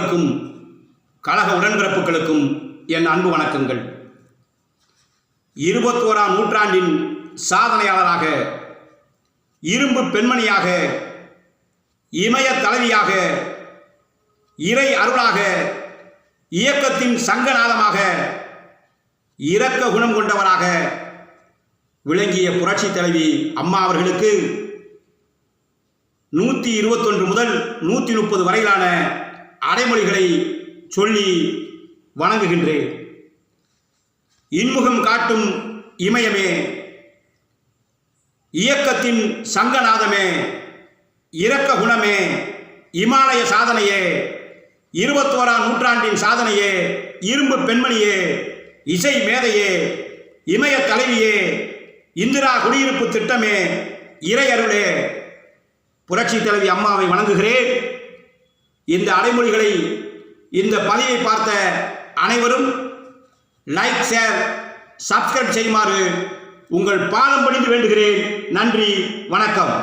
உறவுகளுக்கும் கழக உடன்பிறப்புகளுக்கும் என் அன்பு வணக்கங்கள். 21ஆம் நூற்றாண்டின் சாதனையாளராக, இரும்பு பெண்மணியாக, இமய தலைவியாக, இறை அருளாக, இயக்கத்தின் சங்கநாதமாக, இரக்க குணம் கொண்டவராக விளங்கிய புரட்சி தலைவி அம்மா அவர்களுக்கு 121 முதல் 130 வரையிலான அடைமொழிகளை சொல்லி வணங்குகின்றேன். இன்முகம் காட்டும் இமயமே, இயக்கத்தின் சங்கநாதமே, இரக்க குணமே, இமாலய சாதனையே, 21ஆம் நூற்றாண்டின் சாதனையே, இரும்பு பெண்மணியே, இசை மேதையே, இமய தலைவியே, இந்திரா குடியிருப்பு திட்டமே, இறை அருளே, புரட்சி தலைவி அம்மாவை வணங்குகிறேன். இந்த அடைமொழிகளை, இந்த பதிவை பார்த்த அனைவரும் லைக், ஷேர், சப்ஸ்கிரைப் செய்யுமாறு உங்கள் பாதம் பணிந்து வேண்டுகிறேன். நன்றி, வணக்கம்.